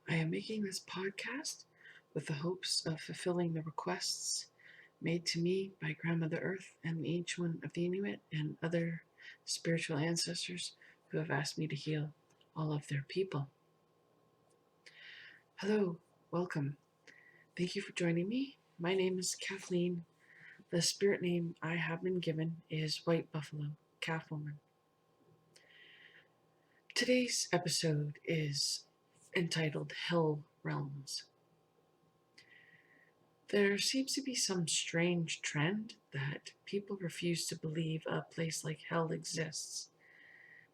I am making this podcast with the hopes of fulfilling the requests made to me by Grandmother Earth and each one of the Inuit and other spiritual ancestors who have asked me to heal all of their people. Hello, welcome. Thank you for joining me. My name is Kathleen. The spirit name I have been given is White Buffalo Calfwoman. Today's episode is entitled Hell Realms. There seems to be some strange trend that people refuse to believe a place like hell exists.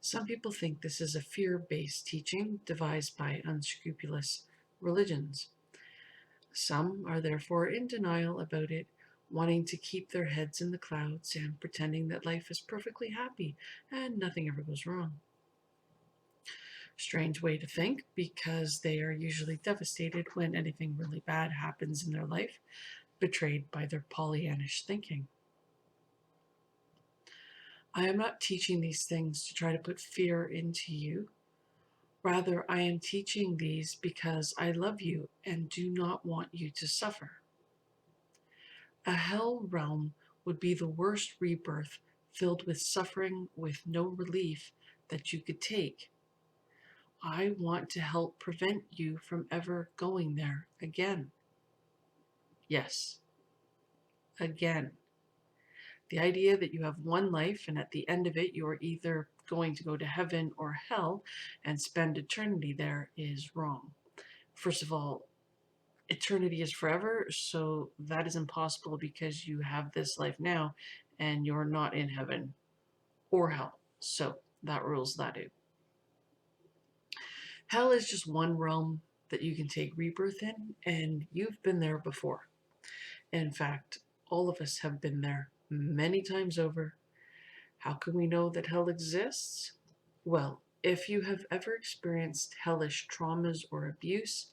Some people think this is a fear-based teaching devised by unscrupulous religions. Some are therefore in denial about it, wanting to keep their heads in the clouds and pretending that life is perfectly happy and nothing ever goes wrong. Strange way to think, because they are usually devastated when anything really bad happens in their life, betrayed by their Pollyannish thinking. I am not teaching these things to try to put fear into you. Rather, I am teaching these because I love you and do not want you to suffer. A hell realm would be the worst rebirth, filled with suffering with no relief that you could take. I want to help prevent you from ever going there again. Yes, again. The idea that you have one life and at the end of it you are either going to go to heaven or hell and spend eternity there is wrong. First of all, eternity is forever, so that is impossible because you have this life now and you're not in heaven or hell. So that rules that out. Hell is just one realm that you can take rebirth in, and you've been there before. In fact, all of us have been there many times over. How can we know that hell exists? Well, if you have ever experienced hellish traumas or abuse,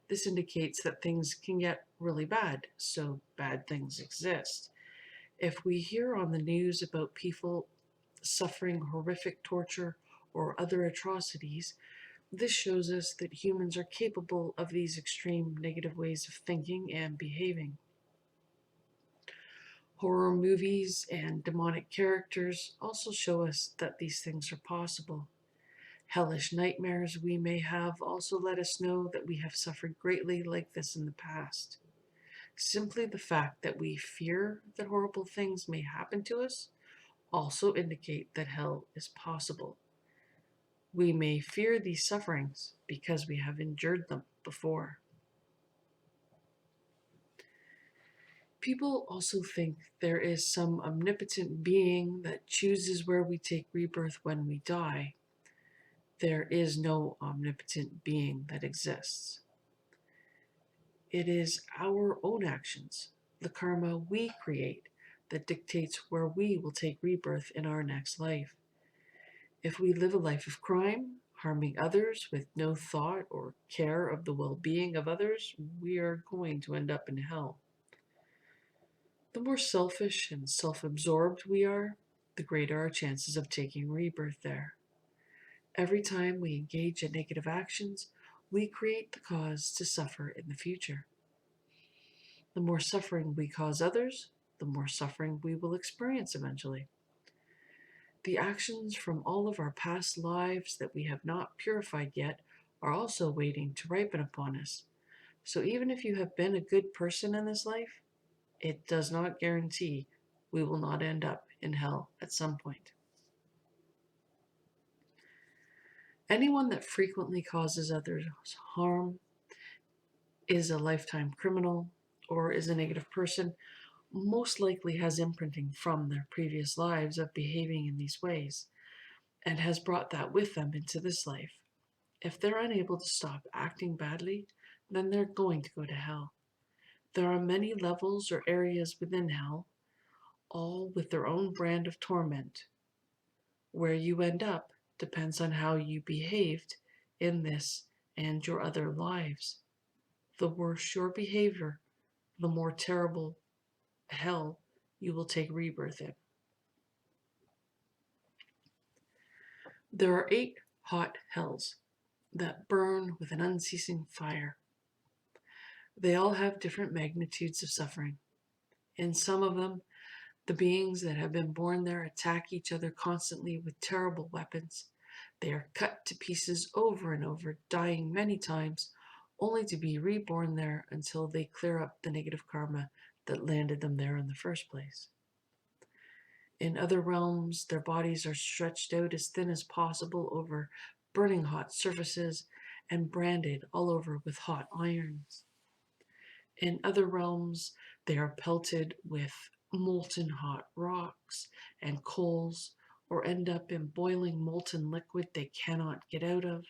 this indicates that things can get really bad, so bad things exist. If we hear on the news about people suffering horrific torture or other atrocities, this shows us that humans are capable of these extreme negative ways of thinking and behaving. Horror movies and demonic characters also show us that these things are possible. Hellish nightmares we may have also let us know that we have suffered greatly like this in the past. Simply the fact that we fear that horrible things may happen to us also indicate that hell is possible. We may fear these sufferings because we have endured them before. People also think there is some omnipotent being that chooses where we take rebirth when we die. There is no omnipotent being that exists. It is our own actions, the karma we create, that dictates where we will take rebirth in our next life. If we live a life of crime, harming others with no thought or care of the well-being of others, we are going to end up in hell. The more selfish and self-absorbed we are, the greater our chances of taking rebirth there. Every time we engage in negative actions, we create the cause to suffer in the future. The more suffering we cause others, the more suffering we will experience eventually. The actions from all of our past lives that we have not purified yet are also waiting to ripen upon us. So even if you have been a good person in this life, it does not guarantee we will not end up in hell at some point. Anyone that frequently causes others harm is a lifetime criminal or is a negative person, most likely has imprinting from their previous lives of behaving in these ways and has brought that with them into this life. If they're unable to stop acting badly, then they're going to go to hell. There are many levels or areas within hell, all with their own brand of torment. Where you end up depends on how you behaved in this and your other lives. The worse your behavior, the more terrible hell you will take rebirth in. There are 8 hot hells. that burn with an unceasing fire. They all have different magnitudes of suffering. In some of them, the beings that have been born there attack each other constantly with terrible weapons. They are cut to pieces over and over, dying many times, only to be reborn there until they clear up the negative karma that landed them there in the first place. In other realms, their bodies are stretched out as thin as possible over burning hot surfaces and branded all over with hot irons. In other realms, they are pelted with molten hot rocks and coals, or end up in boiling molten liquid they cannot get out of.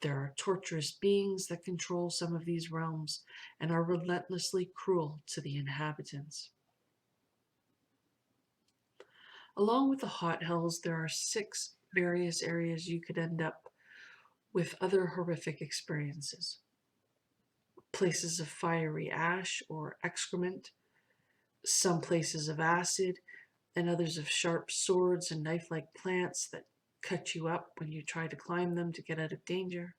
There are torturous beings that control some of these realms and are relentlessly cruel to the inhabitants. Along with the hot hells, there are 6 various areas you could end up with other horrific experiences. Places of fiery ash or excrement, some places of acid, and others of sharp swords and knife-like plants that cut you up when you try to climb them to get out of danger.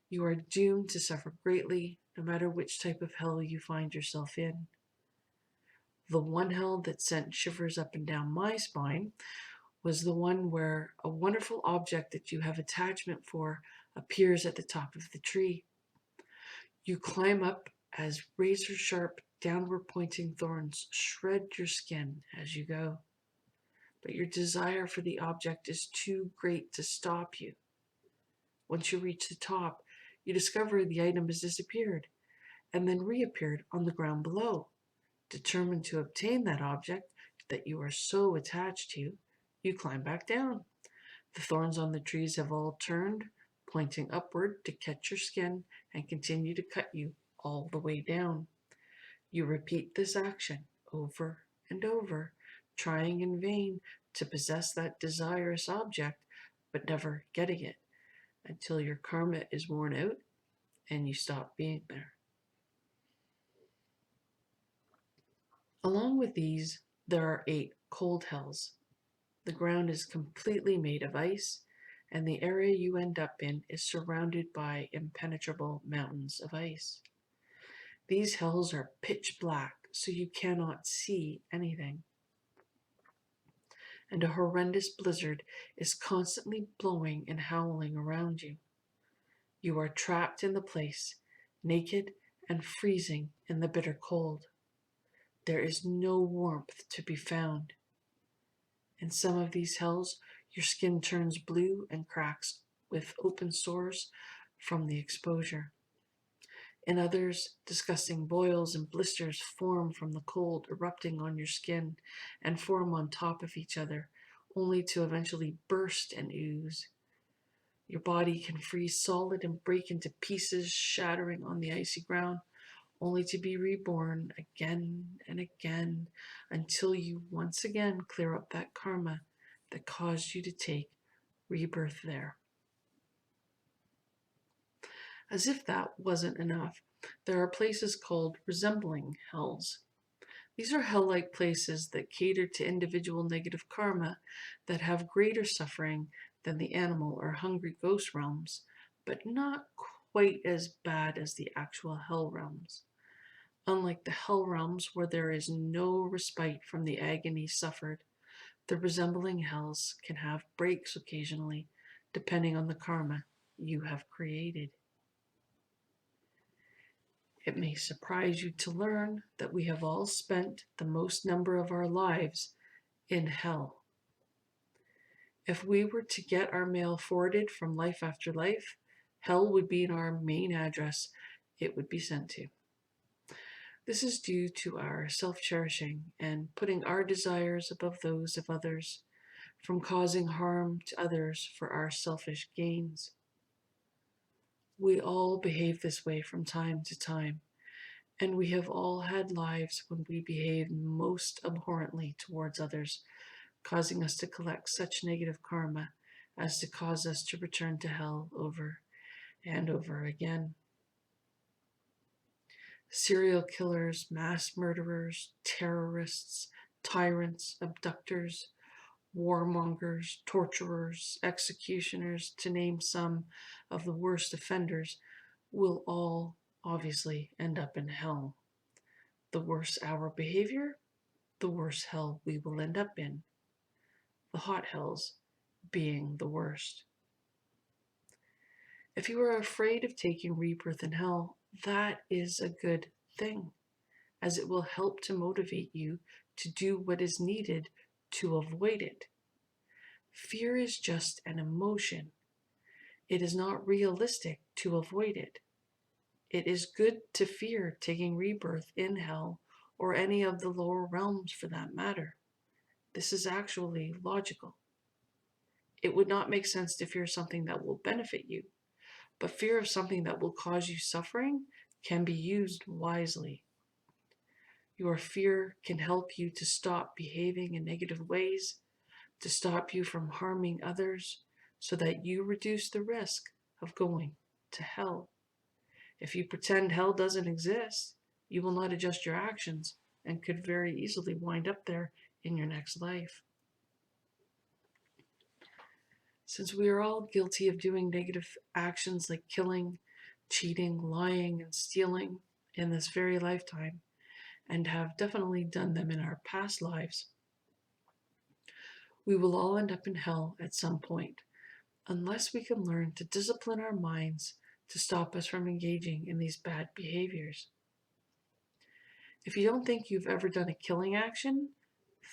You are doomed to suffer greatly, no matter which type of hell you find yourself in. The one hell that sent shivers up and down my spine was the one where a wonderful object that you have attachment for appears at the top of the tree. You climb up as razor-sharp, downward-pointing thorns shred your skin as you go. But your desire for the object is too great to stop you. Once you reach the top, you discover the item has disappeared and then reappeared on the ground below. Determined to obtain that object that you are so attached to, you climb back down. The thorns on the trees have all turned, pointing upward to catch your skin and continue to cut you all the way down. You repeat this action over and over, trying in vain to possess that desirous object, but never getting it, until your karma is worn out and you stop being there. Along with these, there are 8 cold hells. The ground is completely made of ice, and the area you end up in is surrounded by impenetrable mountains of ice. These hells are pitch black, so you cannot see anything. And a horrendous blizzard is constantly blowing and howling around you. You are trapped in the place, naked and freezing in the bitter cold. There is no warmth to be found. In some of these hells, your skin turns blue and cracks with open sores from the exposure. In others, disgusting boils and blisters form from the cold erupting on your skin and form on top of each other, only to eventually burst and ooze. Your body can freeze solid and break into pieces, shattering on the icy ground, only to be reborn again and again until you once again clear up that karma that caused you to take rebirth there. As if that wasn't enough, there are places called resembling hells. These are hell-like places that cater to individual negative karma that have greater suffering than the animal or hungry ghost realms, but not quite as bad as the actual hell realms. Unlike the hell realms where there is no respite from the agony suffered, the resembling hells can have breaks occasionally, depending on the karma you have created. It may surprise you to learn that we have all spent the most number of our lives in hell. If we were to get our mail forwarded from life after life, hell would be in our main address it would be sent to. This is due to our self-cherishing and putting our desires above those of others, from causing harm to others for our selfish gains. We all behave this way from time to time, and we have all had lives when we behaved most abhorrently towards others, causing us to collect such negative karma as to cause us to return to hell over and over again. Serial killers, mass murderers, terrorists, tyrants, abductors, warmongers, torturers, executioners, to name some of the worst offenders, will all obviously end up in hell. The worse our behavior, the worse hell we will end up in. The hot hells being the worst. If you are afraid of taking rebirth in hell, that is a good thing, as it will help to motivate you to do what is needed to avoid it. Fear is just an emotion. It is not realistic to avoid it. It is good to fear taking rebirth in hell or any of the lower realms for that matter. This is actually logical. It would not make sense to fear something that will benefit you, but fear of something that will cause you suffering can be used wisely. Your fear can help you to stop behaving in negative ways, to stop you from harming others, so that you reduce the risk of going to hell. If you pretend hell doesn't exist, you will not adjust your actions and could very easily wind up there in your next life. Since we are all guilty of doing negative actions like killing, cheating, lying, and stealing in this very lifetime, and have definitely done them in our past lives, we will all end up in hell at some point, unless we can learn to discipline our minds to stop us from engaging in these bad behaviors. If you don't think you've ever done a killing action,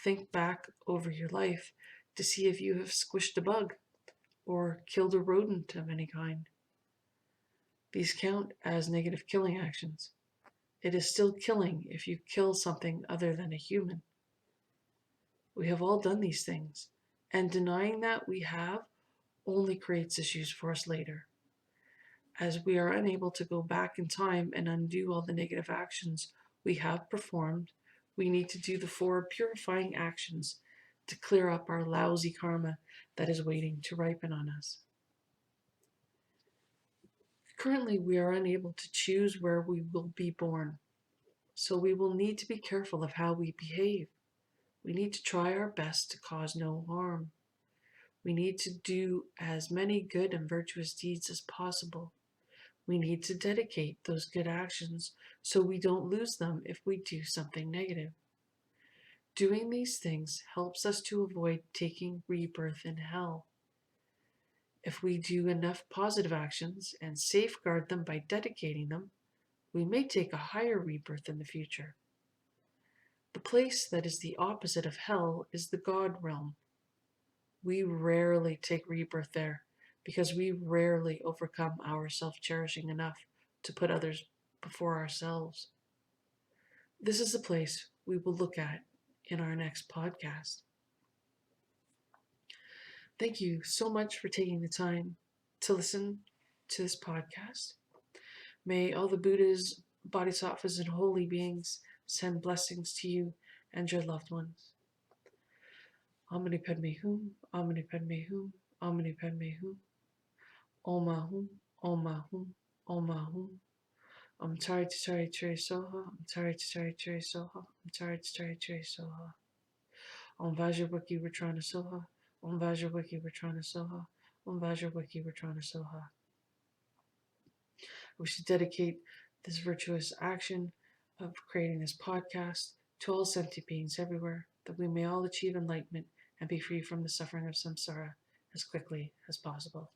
think back over your life to see if you have squished a bug or killed a rodent of any kind. These count as negative killing actions. It is still killing if you kill something other than a human. We have all done these things, and denying that we have only creates issues for us later. As we are unable to go back in time and undo all the negative actions we have performed, we need to do the 4 purifying actions to clear up our lousy karma that is waiting to ripen on us. Currently, we are unable to choose where we will be born, so we will need to be careful of how we behave. We need to try our best to cause no harm. We need to do as many good and virtuous deeds as possible. We need to dedicate those good actions so we don't lose them if we do something negative. Doing these things helps us to avoid taking rebirth in hell. If we do enough positive actions and safeguard them by dedicating them, we may take a higher rebirth in the future. The place that is the opposite of hell is the God realm. We rarely take rebirth there because we rarely overcome our self-cherishing enough to put others before ourselves. This is the place we will look at in our next podcast. Thank you so much for taking the time to listen to this podcast. May all the Buddhas, Bodhisattvas, and holy beings send blessings to you and your loved ones. Om Mani Padme Hum, Om Mani Padme Hum, Om Mani Padme Hum, Om Ahum, Om Ahum, Om Ahum. Om Tari Tari Tari Soha, Om Tari Tari Tari Soha, Om Tari Tari Tari Soha. Om Vajrapaki Vatrana Soha, Om Vajrapaki Vatrana Soha, Om Vajrapaki Vatrana Soha. We should dedicate this virtuous action of creating this podcast to all sentient beings everywhere, that we may all achieve enlightenment and be free from the suffering of samsara as quickly as possible.